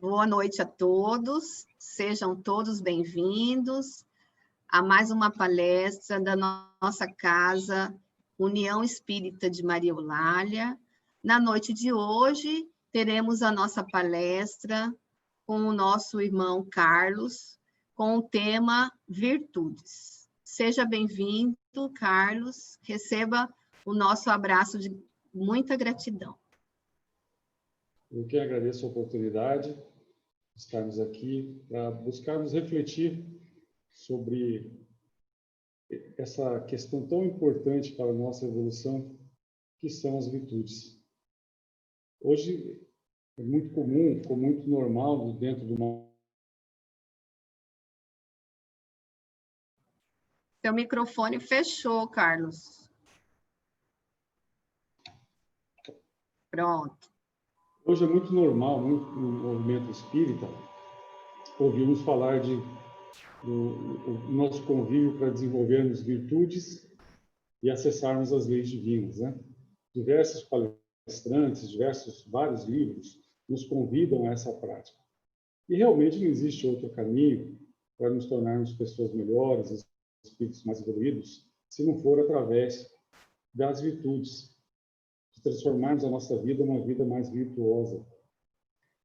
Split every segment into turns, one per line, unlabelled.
Boa noite a todos, sejam todos bem-vindos a mais uma palestra da nossa casa União Espírita de Maria Eulália. Na noite de hoje, teremos a nossa palestra com o nosso irmão Carlos, com o tema Virtudes. Seja bem-vindo, Carlos, receba o nosso abraço de muita gratidão.
Eu que agradeço a oportunidade de estarmos aqui para buscarmos refletir sobre essa questão tão importante para a nossa evolução, que são as virtudes. Hoje é muito comum, ficou muito normal dentro de uma...
Seu microfone fechou, Carlos. Pronto.
Hoje é muito normal, muito no movimento espírita, ouvirmos falar do nosso convívio para desenvolvermos virtudes e acessarmos as leis divinas, né? Diversos palestrantes, vários livros nos convidam a essa prática. E realmente não existe outro caminho para nos tornarmos pessoas melhores, espíritos mais evoluídos, se não for através das virtudes, de transformarmos a nossa vida numa vida mais virtuosa.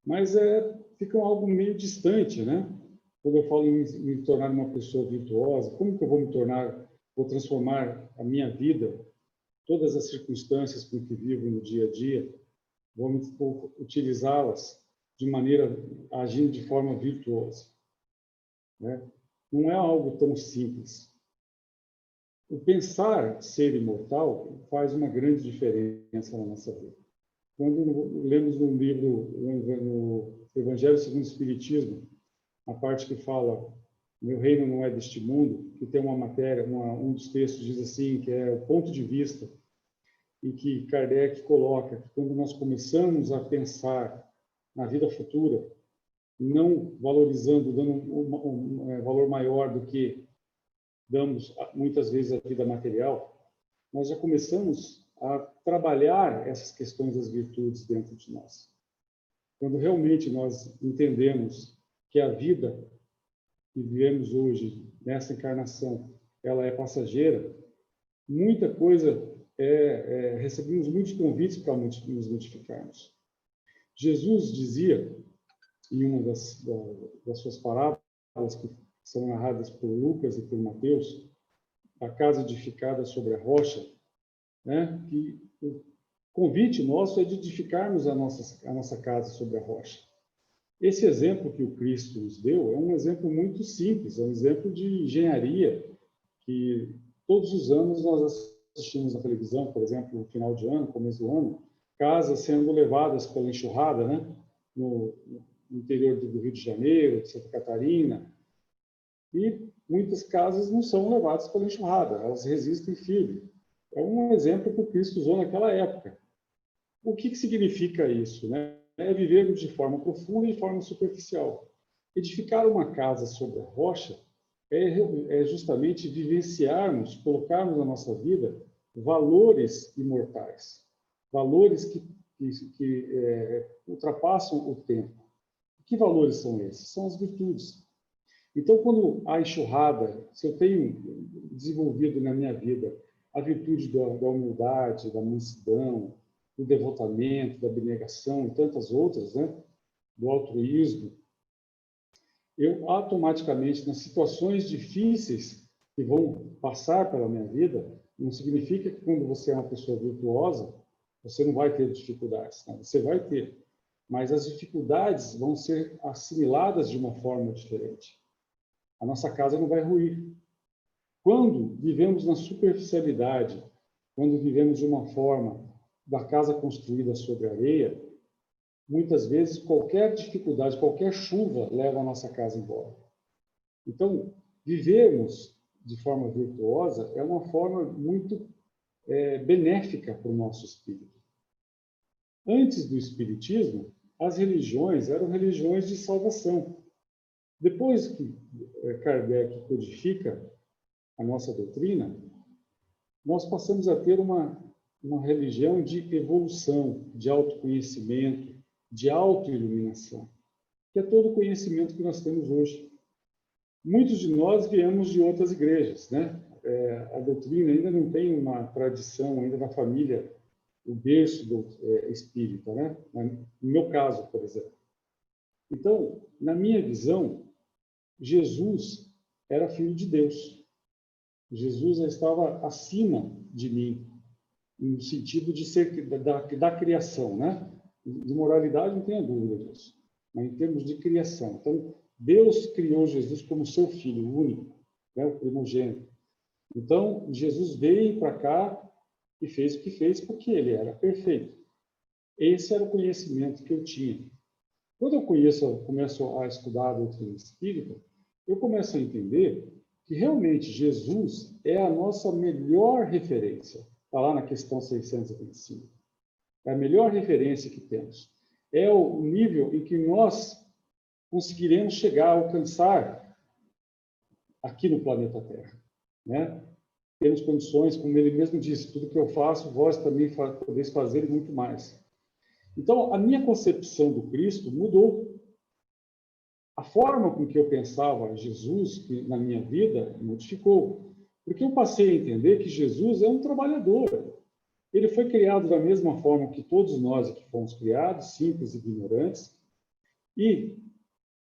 Mas fica algo meio distante, né? Quando eu falo em me tornar uma pessoa virtuosa, como que eu vou transformar a minha vida, todas as circunstâncias com que vivo no dia a dia, vou utilizá-las de maneira, agindo de forma virtuosa, né? Não é algo tão simples. O pensar ser imortal faz uma grande diferença na nossa vida. Quando lemos no livro, no Evangelho segundo o Espiritismo, a parte que fala meu reino não é deste mundo, que tem uma matéria, um dos textos diz assim, que é o ponto de vista, e que Kardec coloca que quando nós começamos a pensar na vida futura, não valorizando, dando um valor maior do que damos muitas vezes à vida material, nós já começamos a trabalhar essas questões das virtudes dentro de nós. Quando realmente nós entendemos que a vida que vivemos hoje, nessa encarnação, ela é passageira, muita coisa, recebemos muitos convites para nos modificarmos. Jesus dizia, em uma das suas parábolas, que são narradas por Lucas e por Mateus, a casa edificada sobre a rocha, né, que o convite nosso é de edificarmos a nossa casa sobre a rocha. Esse exemplo que o Cristo nos deu é um exemplo muito simples, é um exemplo de engenharia que todos os anos nós assistimos na televisão, por exemplo, no final de ano, começo do ano, casas sendo levadas pela enxurrada, né, no interior do Rio de Janeiro, de Santa Catarina, e muitas casas não são levadas pela enxurrada, elas resistem firme. É um exemplo que o Cristo usou naquela época. O que significa isso, né? É vivermos de forma profunda e de forma superficial. Edificar uma casa sobre a rocha é justamente vivenciarmos, colocarmos na nossa vida valores imortais, valores que ultrapassam o tempo. Que valores são esses? São as virtudes. Então, quando há enxurrada, se eu tenho desenvolvido na minha vida a virtude da humildade, da mansidão, do devotamento, da abnegação e tantas outras, né? Do altruísmo, eu automaticamente, nas situações difíceis que vão passar pela minha vida, não significa que quando você é uma pessoa virtuosa, você não vai ter dificuldades, né? Você vai ter, mas as dificuldades vão ser assimiladas de uma forma diferente. A nossa casa não vai ruir. Quando vivemos na superficialidade, quando vivemos de uma forma da casa construída sobre areia, muitas vezes qualquer dificuldade, qualquer chuva leva a nossa casa embora. Então, vivermos de forma virtuosa é uma forma muito benéfica para o nosso espírito. Antes do espiritismo, as religiões eram religiões de salvação. Depois que Kardec codifica a nossa doutrina, nós passamos a ter uma religião de evolução, de autoconhecimento, de autoiluminação. que é todo o conhecimento que nós temos hoje. Muitos de nós viemos de outras igrejas, né? A doutrina ainda não tem uma tradição ainda na família, o berço espírita, né? No meu caso, por exemplo. Então, na minha visão, Jesus era filho de Deus. Jesus estava acima de mim, no sentido de ser da criação, né? De moralidade não tenha dúvida disso, mas em termos de criação. Então, Deus criou Jesus como seu filho único, né? O primogênito. Então, Jesus veio para cá e fez o que fez porque ele era perfeito. Esse era o conhecimento que eu tinha. Quando eu começo a estudar a doutrina espírita, eu começo a entender que realmente Jesus é a nossa melhor referência. Está lá na questão 625. É a melhor referência que temos. É o nível em que nós conseguiremos chegar a alcançar aqui no planeta Terra, né? Temos condições, como ele mesmo disse, tudo que eu faço, vós também podeis fazer e muito mais. Então, a minha concepção do Cristo mudou. A forma com que eu pensava Jesus na minha vida modificou. Porque eu passei a entender que Jesus é um trabalhador. Ele foi criado da mesma forma que todos nós aqui fomos criados, simples e ignorantes, e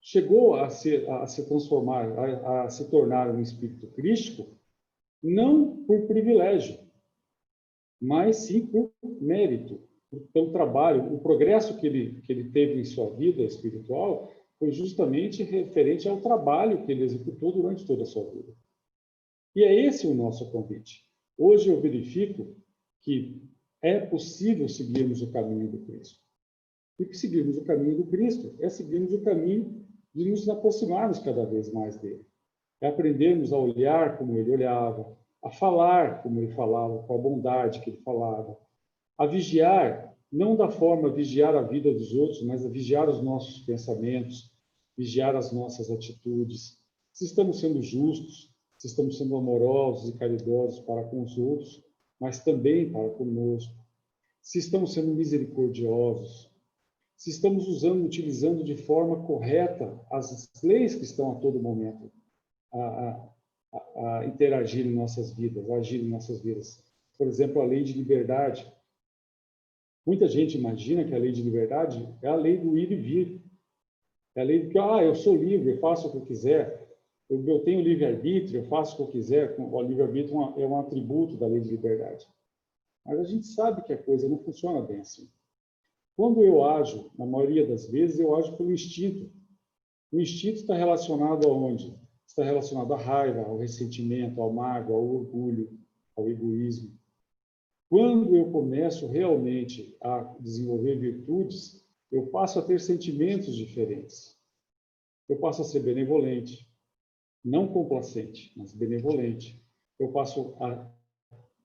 chegou a se transformar, a se tornar um espírito crístico, não por privilégio, mas sim por mérito, pelo trabalho. O progresso que ele teve em sua vida espiritual foi justamente referente ao trabalho que ele executou durante toda a sua vida. E é esse o nosso convite. Hoje eu verifico que é possível seguirmos o caminho do Cristo. E que seguirmos o caminho do Cristo é seguirmos o caminho de nos aproximarmos cada vez mais dele. É aprendermos a olhar como ele olhava, a falar como ele falava, com a bondade que ele falava, a vigiar, não da forma vigiar a vida dos outros, mas a vigiar os nossos pensamentos, vigiar as nossas atitudes, se estamos sendo justos, se estamos sendo amorosos e caridosos para com os outros, mas também para conosco, se estamos sendo misericordiosos, se estamos utilizando de forma correta as leis que estão a todo momento a interagir em nossas vidas, a agir em nossas vidas. Por exemplo, a lei de liberdade. Muita gente imagina que a lei de liberdade é a lei do ir e vir. É a lei do que, eu sou livre, eu faço o que eu quiser. Eu tenho livre-arbítrio, eu faço o que eu quiser. O livre-arbítrio é um atributo da lei de liberdade. Mas a gente sabe que a coisa não funciona bem assim. Quando eu ajo, na maioria das vezes, eu ajo pelo instinto. O instinto está relacionado aonde? Está relacionado à raiva, ao ressentimento, ao mago, ao orgulho, ao egoísmo. Quando eu começo realmente a desenvolver virtudes, eu passo a ter sentimentos diferentes. Eu passo a ser benevolente, não complacente, mas benevolente. Eu passo a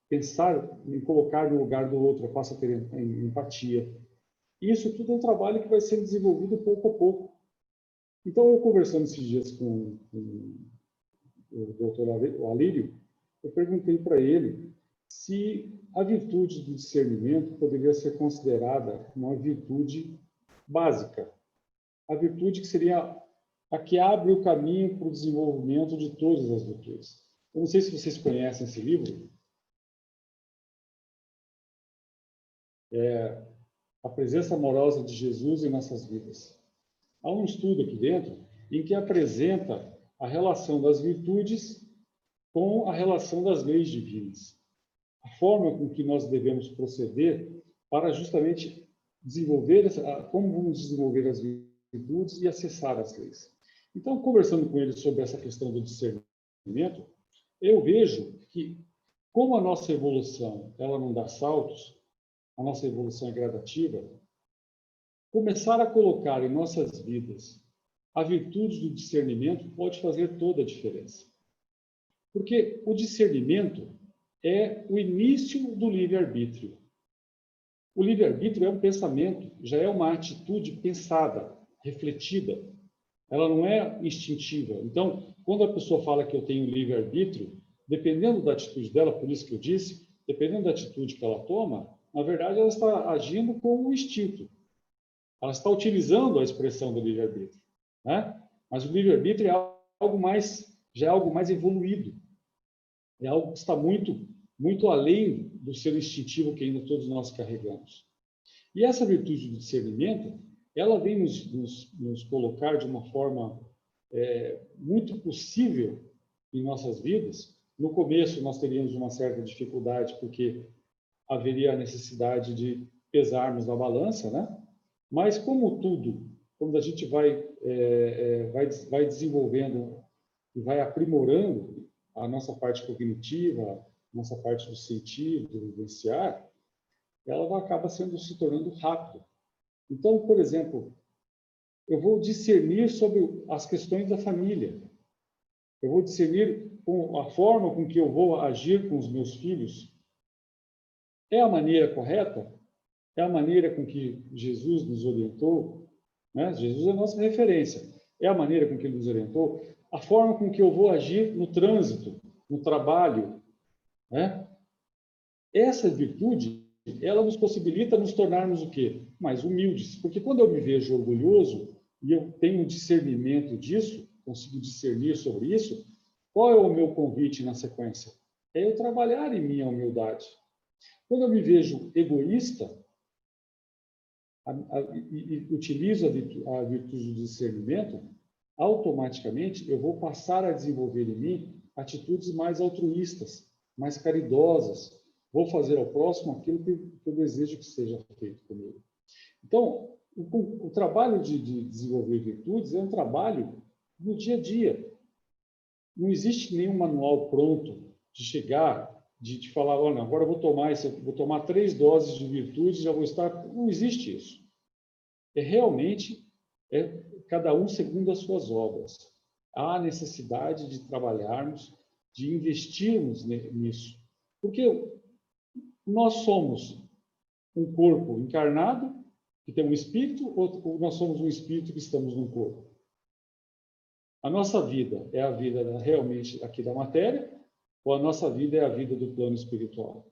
pensar em colocar no lugar do outro, eu passo a ter empatia. Isso tudo é um trabalho que vai sendo desenvolvido pouco a pouco. Então, eu conversando esses dias com o doutor Alírio, eu perguntei para ele se a virtude do discernimento poderia ser considerada uma virtude básica. A virtude que seria a que abre o caminho para o desenvolvimento de todas as virtudes. Eu não sei se vocês conhecem esse livro. É A Presença Amorosa de Jesus em Nossas Vidas. Há um estudo aqui dentro em que apresenta a relação das virtudes com a relação das leis divinas. A forma com que nós devemos proceder para justamente desenvolver, como vamos desenvolver as virtudes e acessar as leis. Então, conversando com ele sobre essa questão do discernimento, eu vejo que, como a nossa evolução ela não dá saltos, a nossa evolução é gradativa, começar a colocar em nossas vidas a virtude do discernimento pode fazer toda a diferença. Porque o discernimento é o início do livre-arbítrio. O livre-arbítrio é um pensamento, já é uma atitude pensada, refletida. Ela não é instintiva. Então, quando a pessoa fala que eu tenho livre-arbítrio, dependendo da atitude dela, por isso que eu disse, dependendo da atitude que ela toma, na verdade ela está agindo com o instinto. Ela está utilizando a expressão do livre-arbítrio. né? Mas o livre-arbítrio é algo mais, já é algo mais evoluído. É algo que está muito além do ser instintivo que ainda todos nós carregamos. E essa virtude do discernimento, ela vem nos colocar de uma forma muito possível em nossas vidas. No começo, nós teríamos uma certa dificuldade, porque haveria a necessidade de pesarmos na balança, né? Mas, como tudo, quando a gente vai desenvolvendo e vai aprimorando a nossa parte cognitiva, nossa parte do sentir, do vivenciar, ela acaba se tornando rápido. Então, por exemplo, eu vou discernir sobre as questões da família. Eu vou discernir a forma com que eu vou agir com os meus filhos. É a maneira correta? É a maneira com que Jesus nos orientou? Né? Jesus é a nossa referência. É a maneira com que ele nos orientou? A forma com que eu vou agir no trânsito, no trabalho, né? Essa virtude, ela nos possibilita nos tornarmos o quê? Mais humildes. Porque quando eu me vejo orgulhoso e eu tenho um discernimento disso, consigo discernir sobre isso, qual é o meu convite na sequência? É eu trabalhar em minha humildade. Quando eu me vejo egoísta e utilizo a virtude do discernimento, automaticamente eu vou passar a desenvolver em mim atitudes mais altruístas, mais caridosas. Vou fazer ao próximo aquilo que eu desejo que seja feito comigo. Então, o trabalho de desenvolver virtudes é um trabalho no dia a dia. Não existe nenhum manual pronto de chegar, de falar, olha, agora eu vou tomar 3 doses de virtude, já vou estar... Não existe isso. Realmente cada um segundo as suas obras. Há necessidade de trabalharmos, de investirmos nisso. Porque nós somos um corpo encarnado, que tem um espírito, ou nós somos um espírito que estamos num corpo? A nossa vida é a vida realmente aqui da matéria, ou a nossa vida é a vida do plano espiritual?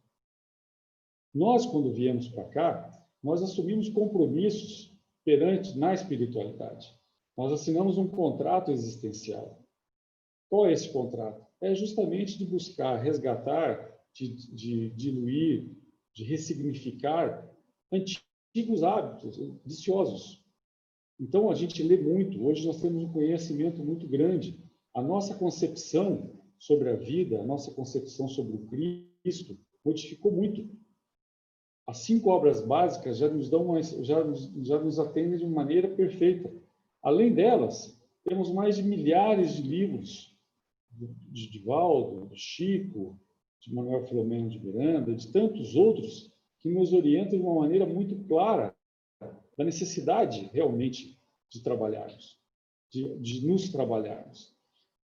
Nós, quando viemos para cá, nós assumimos compromissos na espiritualidade. Nós assinamos um contrato existencial. Qual é esse contrato? É justamente de buscar resgatar, de diluir, de ressignificar antigos hábitos viciosos. Então, a gente lê muito. Hoje nós temos um conhecimento muito grande. A nossa concepção sobre a vida, a nossa concepção sobre o Cristo modificou muito. As 5 obras básicas já nos atendem de uma maneira perfeita. Além delas, temos mais de milhares de livros de Divaldo, de Chico, de Manuel Filomeno de Miranda, de tantos outros que nos orientam de uma maneira muito clara da necessidade realmente de trabalharmos, de nos trabalharmos.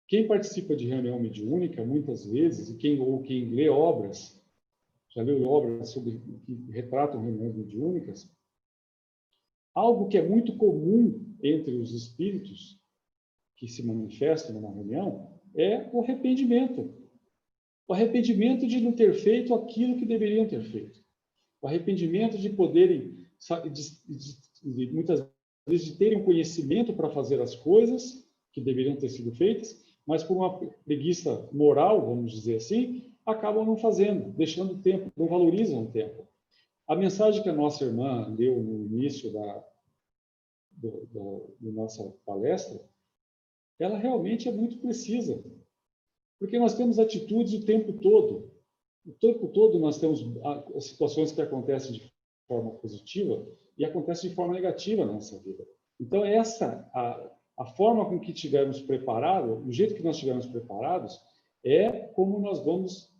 Quem participa de reunião mediúnica, muitas vezes, e quem lê obras, já leu obras que retratam reuniões mediúnicas, algo que é muito comum entre os espíritos que se manifestam numa reunião é o arrependimento. O arrependimento de não ter feito aquilo que deveriam ter feito. O arrependimento de poderem, muitas vezes, de terem um conhecimento para fazer as coisas que deveriam ter sido feitas, mas por uma preguiça moral, vamos dizer assim, acabam não fazendo, deixando o tempo, não valorizam o tempo. A mensagem que a nossa irmã deu no início da nossa palestra, ela realmente é muito precisa, porque nós temos atitudes o tempo todo. O tempo todo nós temos situações que acontecem de forma positiva e acontecem de forma negativa na nossa vida. Então, a forma com que tivermos preparado, o jeito que nós estivermos preparados, é como nós vamos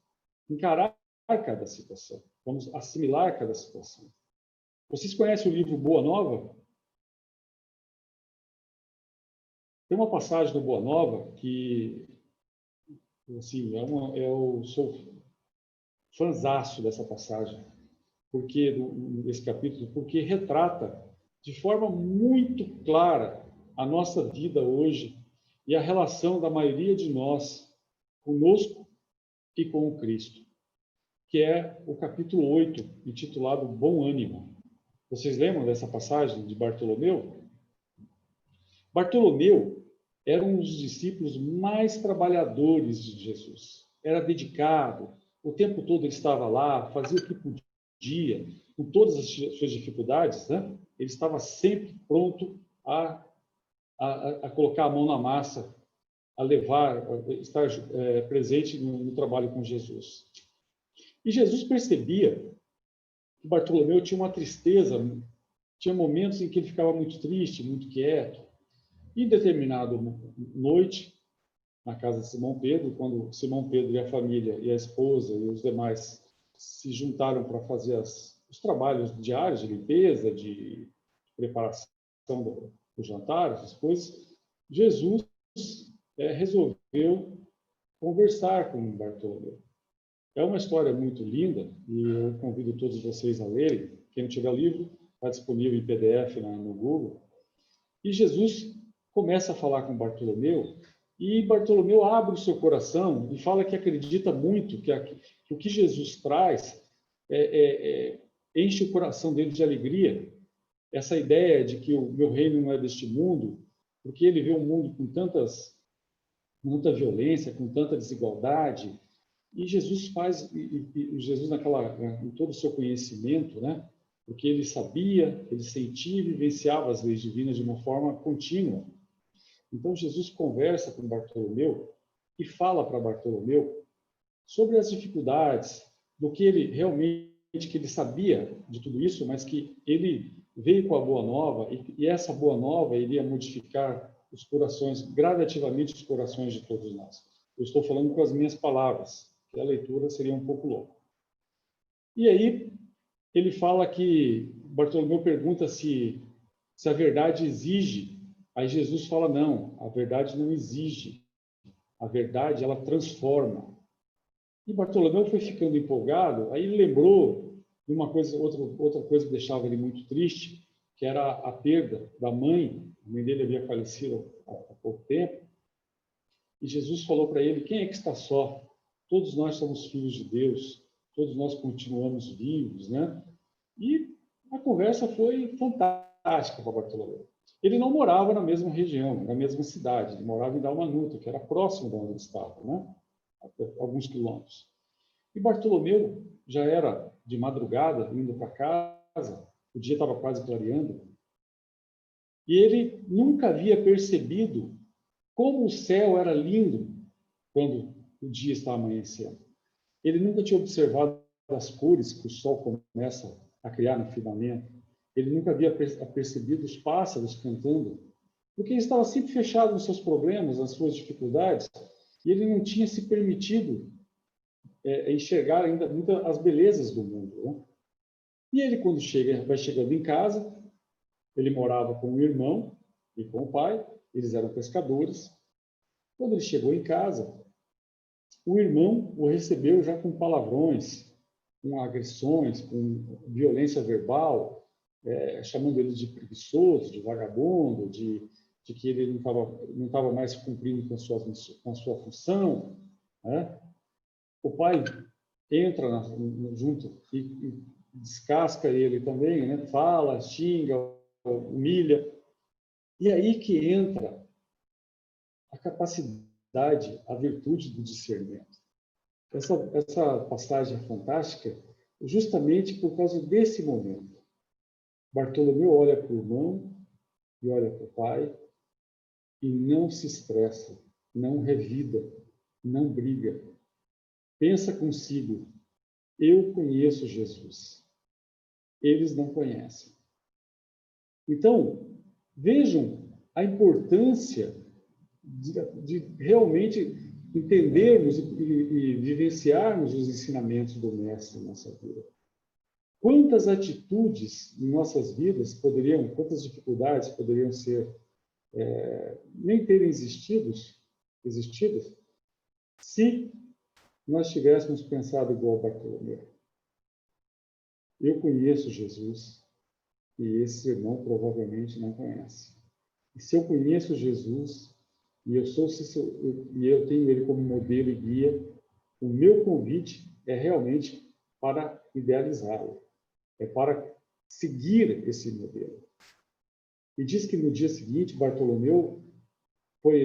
encarar cada situação, vamos assimilar cada situação. Vocês conhecem o livro Boa Nova? Tem uma passagem do Boa Nova que, assim, eu sou fãzaço dessa passagem, desse capítulo, porque retrata de forma muito clara a nossa vida hoje e a relação da maioria de nós conosco e com o Cristo, que é o capítulo 8, intitulado Bom Ânimo. Vocês lembram dessa passagem de Bartolomeu? Bartolomeu era um dos discípulos mais trabalhadores de Jesus. Era dedicado, o tempo todo ele estava lá, fazia o que podia, com todas as suas dificuldades, né? Ele estava sempre pronto a colocar a mão na massa, a levar, a estar presente no trabalho com Jesus. E Jesus percebia que Bartolomeu tinha uma tristeza, tinha momentos em que ele ficava muito triste, muito quieto. E em determinada noite, na casa de Simão Pedro, quando Simão Pedro e a família, e a esposa e os demais se juntaram para fazer os trabalhos diários de limpeza, de preparação do jantar, essas coisas, Jesus resolveu conversar com Bartolomeu. É uma história muito linda e eu convido todos vocês a lerem. Quem não tiver livro, está disponível em PDF no Google. E Jesus começa a falar com Bartolomeu e Bartolomeu abre o seu coração e fala que acredita muito que o que Jesus traz enche o coração dele de alegria. Essa ideia de que o meu reino não é deste mundo, porque ele vê um mundo com muita violência, com tanta desigualdade. E Jesus Jesus em todo o seu conhecimento, né? Porque ele sabia, ele sentia e vivenciava as leis divinas de uma forma contínua. Então Jesus conversa com Bartolomeu e fala para Bartolomeu sobre as dificuldades, do que ele realmente que ele sabia de tudo isso, mas que ele veio com a boa nova e essa boa nova iria modificar os corações, gradativamente os corações de todos nós. Eu estou falando com as minhas palavras, que a leitura seria um pouco louca. E aí ele fala que Bartolomeu pergunta se a verdade exige. Aí Jesus fala, não, a verdade não exige. A verdade, ela transforma. E Bartolomeu foi ficando empolgado, aí ele lembrou de uma coisa, outra coisa que deixava ele muito triste, que era a perda da mãe. A mãe dele havia falecido há pouco tempo. E Jesus falou para ele, quem é que está só? Todos nós somos filhos de Deus, todos nós continuamos vivos, né? E a conversa foi fantástica para Bartolomeu. Ele não morava na mesma região, na mesma cidade, ele morava em Dalmanuta, que era próximo de onde ele estava, né? Alguns quilômetros. E Bartolomeu já era de madrugada, indo para casa, o dia estava quase clareando, e ele nunca havia percebido como o céu era lindo quando o dia está amanhecendo. Ele nunca tinha observado as cores que o sol começa a criar no firmamento. Ele nunca havia percebido os pássaros cantando, porque ele estava sempre fechado nos seus problemas, nas suas dificuldades, e ele não tinha se permitido enxergar ainda muitas as belezas do mundo. Né? E ele, quando vai chegando em casa, ele morava com o irmão e com o pai, eles eram pescadores. Quando ele chegou em casa, o irmão o recebeu já com palavrões, com agressões, com violência verbal, chamando ele de preguiçoso, de vagabundo, de que ele não estava mais cumprindo com a sua função. Né? O pai entra junto e descasca ele também, né? Fala, xinga, humilha. E aí que entra a capacidade, a virtude do discernimento. Essa passagem é fantástica justamente por causa desse momento. Bartolomeu olha para o irmão e olha para o pai e não se estressa, não revida, não briga. Pensa consigo, eu conheço Jesus. Eles não conhecem. Então, vejam a importância de realmente entendermos e vivenciarmos os ensinamentos do Mestre na nossa vida. Quantas atitudes em nossas vidas quantas dificuldades poderiam ser, nem terem existidas, se nós tivéssemos pensado igual Bartolomeu. Eu conheço Jesus e esse irmão provavelmente não conhece. E se eu conheço Jesus e eu tenho ele como modelo e guia, o meu convite é realmente para idealizá-lo, é para seguir esse modelo. E diz que no dia seguinte, Bartolomeu foi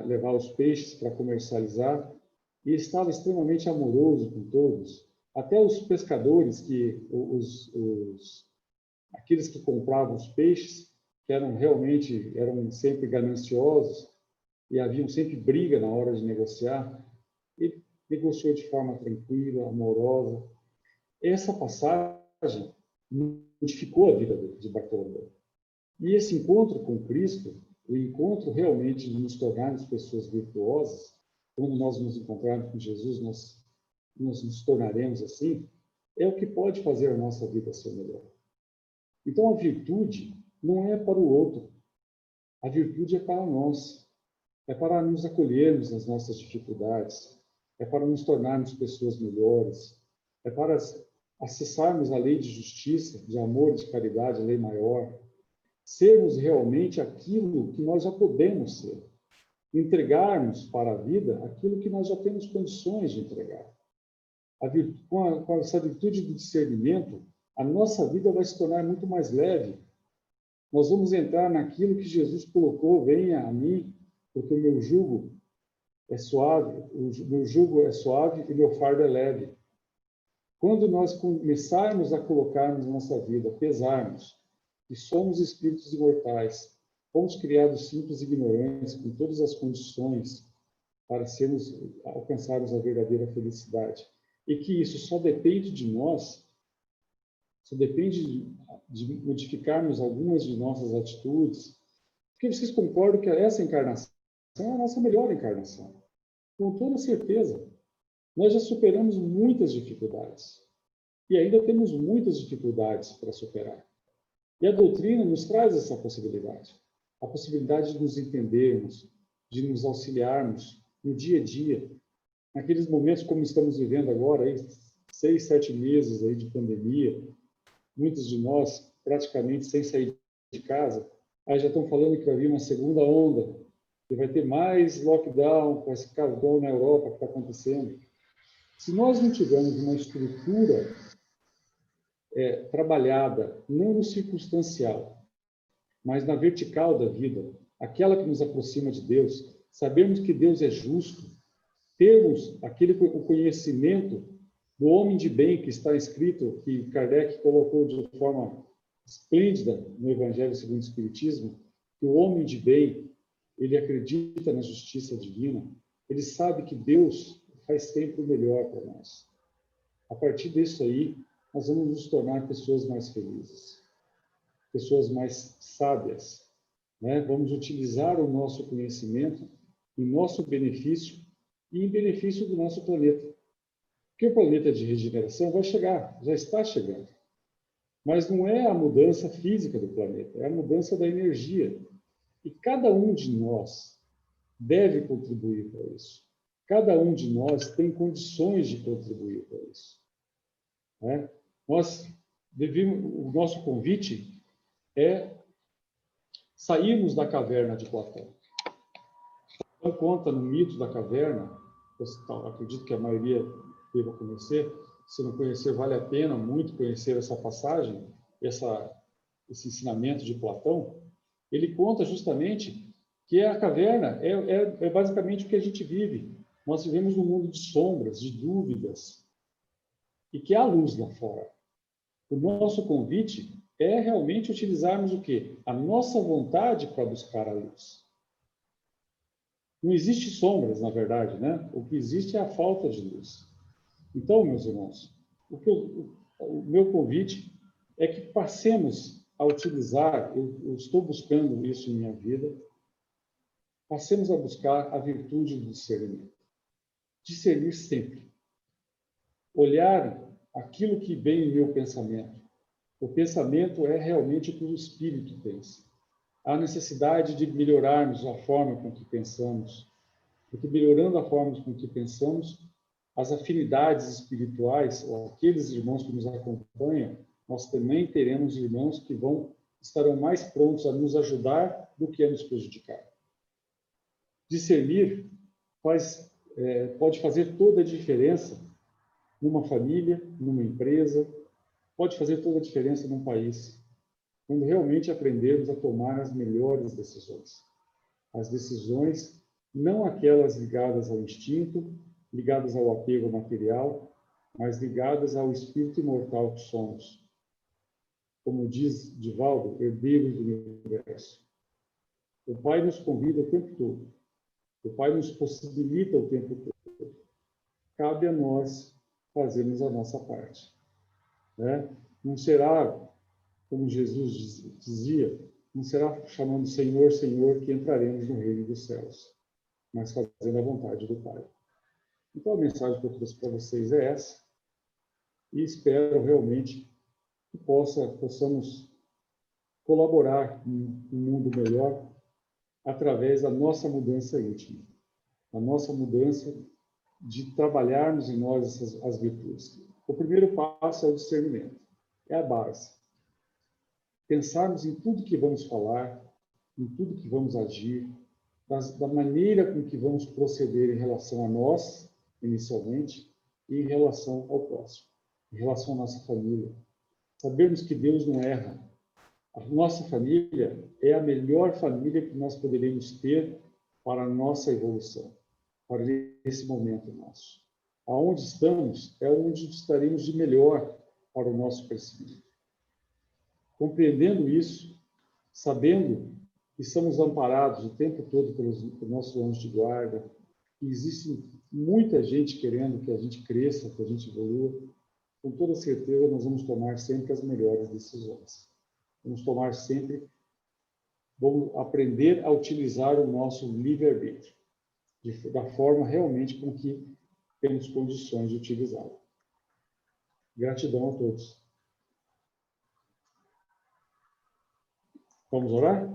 levar os peixes para comercializar e estava extremamente amoroso com todos. Até os pescadores, aqueles que compravam os peixes, que eram sempre gananciosos e haviam sempre briga na hora de negociar, ele negociou de forma tranquila, amorosa. Essa passagem modificou a vida de Bartolomeu. E esse encontro com Cristo, o encontro realmente de nos tornarmos pessoas virtuosas, quando nós nos encontrarmos com Jesus, nós nos tornaremos assim, é o que pode fazer a nossa vida ser melhor. Então, a virtude não é para o outro. A virtude é para nós. É para nos acolhermos nas nossas dificuldades. É para nos tornarmos pessoas melhores. É para acessarmos a lei de justiça, de amor, de caridade, a lei maior. Sermos realmente aquilo que nós já podemos ser. Entregarmos para a vida aquilo que nós já temos condições de entregar. Com essa virtude do discernimento, a nossa vida vai se tornar muito mais leve. Nós vamos entrar naquilo que Jesus colocou: venha a mim, porque o meu jugo é suave, e meu fardo é leve. Quando nós começarmos a colocarmos na nossa vida, pesarmos, que somos espíritos imortais, fomos criados simples e ignorantes, com todas as condições para alcançarmos a verdadeira felicidade, e que isso só depende de nós, só depende de modificarmos algumas de nossas atitudes, porque vocês concordam que essa encarnação é a nossa melhor encarnação. Com toda certeza. Nós já superamos muitas dificuldades. E ainda temos muitas dificuldades para superar. E a doutrina nos traz essa possibilidade. A possibilidade de nos entendermos, de nos auxiliarmos no dia a dia, naqueles momentos como estamos vivendo agora, aí, 6, 7 meses aí de pandemia, muitos de nós praticamente sem sair de casa, aí já estão falando que vai vir uma segunda onda, que vai ter mais lockdown, com esse lockdown na Europa que está acontecendo. Se nós não tivermos uma estrutura trabalhada, não no circunstancial, mas na vertical da vida, aquela que nos aproxima de Deus, sabermos que Deus é justo, termos o conhecimento do homem de bem que está escrito, que Kardec colocou de forma esplêndida no Evangelho segundo o Espiritismo, que o homem de bem, ele acredita na justiça divina, ele sabe que Deus faz sempre o melhor para nós. A partir disso aí, nós vamos nos tornar pessoas mais felizes, pessoas mais sábias, né? Vamos utilizar o nosso conhecimento em nosso benefício e em benefício do nosso planeta. Porque o planeta de regeneração vai chegar, já está chegando. Mas não é a mudança física do planeta, é a mudança da energia. E cada um de nós deve contribuir para isso. Cada um de nós tem condições de contribuir para isso. Né? O nosso convite é sairmos da caverna de Platão. Platão conta no mito da caverna, acredito que a maioria deva conhecer. Se não conhecer, vale a pena muito conhecer essa passagem, esse ensinamento de Platão. Ele conta justamente que a caverna é basicamente o que a gente vive. Nós vivemos num mundo de sombras, de dúvidas, e que há luz lá fora. O nosso convite é realmente utilizarmos o quê? A nossa vontade para buscar a luz. Não existe sombras, na verdade, né? O que existe é a falta de luz. Então, meus irmãos, o meu convite é que passemos a utilizar, eu estou buscando isso em minha vida, passemos a buscar a virtude do discernimento. Discernir sempre. Olhar aquilo que vem em meu pensamento. O pensamento é realmente o que o espírito pensa. Há necessidade de melhorarmos a forma com que pensamos, porque melhorando a forma com que pensamos, as afinidades espirituais, ou aqueles irmãos que nos acompanham, nós também teremos irmãos que estarão mais prontos a nos ajudar do que a nos prejudicar. Discernir pode fazer toda a diferença numa família, numa empresa, pode fazer toda a diferença num país. quando realmente aprendermos a tomar as melhores decisões. As decisões, não aquelas ligadas ao instinto, ligadas ao apego material, mas ligadas ao espírito imortal que somos. Como diz Divaldo, herdeiros do universo. O Pai nos convida o tempo todo. O Pai nos possibilita o tempo todo. Cabe a nós fazermos a nossa parte. Né? Não será, como Jesus dizia, não será chamando Senhor, Senhor, que entraremos no reino dos céus, mas fazendo a vontade do Pai. Então, a mensagem que eu trouxe para vocês é essa, e espero realmente que possamos colaborar em um mundo melhor através da nossa mudança íntima, a nossa mudança de trabalharmos em nós as virtudes. O primeiro passo é o discernimento, é a base. Pensarmos em tudo que vamos falar, em tudo que vamos agir, da maneira com que vamos proceder em relação a nós, inicialmente, e em relação ao próximo, em relação à nossa família. Sabermos que Deus não erra. A nossa família é a melhor família que nós poderíamos ter para a nossa evolução, para esse momento nosso. Aonde estamos é onde estaremos de melhor para o nosso crescimento. Compreendendo isso, sabendo que estamos amparados o tempo todo pelos nossos anjos de guarda, que existe muita gente querendo que a gente cresça, que a gente evolua, com toda certeza nós vamos tomar sempre as melhores decisões. Vamos aprender a utilizar o nosso livre-arbítrio, da forma realmente com que temos condições de utilizá-lo. Gratidão a todos. Vamos orar?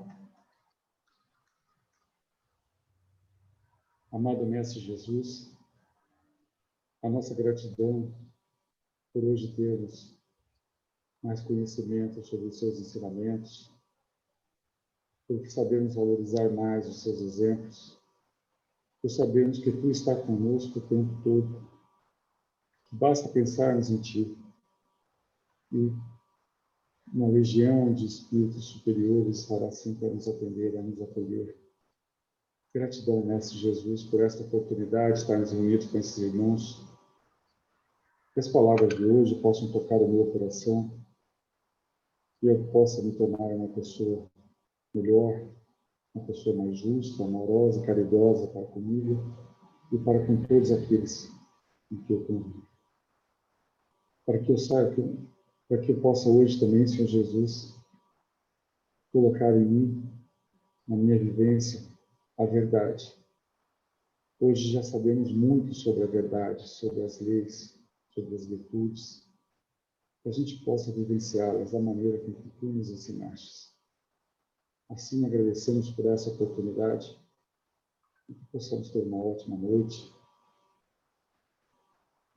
Amado Mestre Jesus, a nossa gratidão por hoje termos mais conhecimento sobre os seus ensinamentos, por sabermos valorizar mais os seus exemplos, por sabermos que Tu está conosco o tempo todo, que basta pensarmos em Ti e uma legião de espíritos superiores estará sempre a nos atender, a nos acolher. Gratidão, Mestre Jesus, por esta oportunidade de estarmos reunidos com esses irmãos. Que as palavras de hoje possam tocar o meu coração, que eu possa me tornar uma pessoa melhor, uma pessoa mais justa, amorosa, caridosa para comigo e para com todos aqueles em que eu convivo. Para que eu saiba, para que eu possa hoje também, Senhor Jesus, colocar em mim, na minha vivência, a verdade. Hoje já sabemos muito sobre a verdade, sobre as leis, sobre as virtudes, que a gente possa vivenciá-las da maneira com que Tu nos ensinaste. Assim, agradecemos por essa oportunidade e que possamos ter uma ótima noite.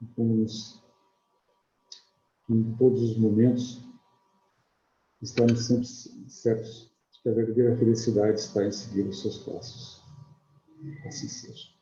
E vamos, em todos os momentos, estamos sempre certos de que a verdadeira felicidade está em seguir os seus passos. Assim seja.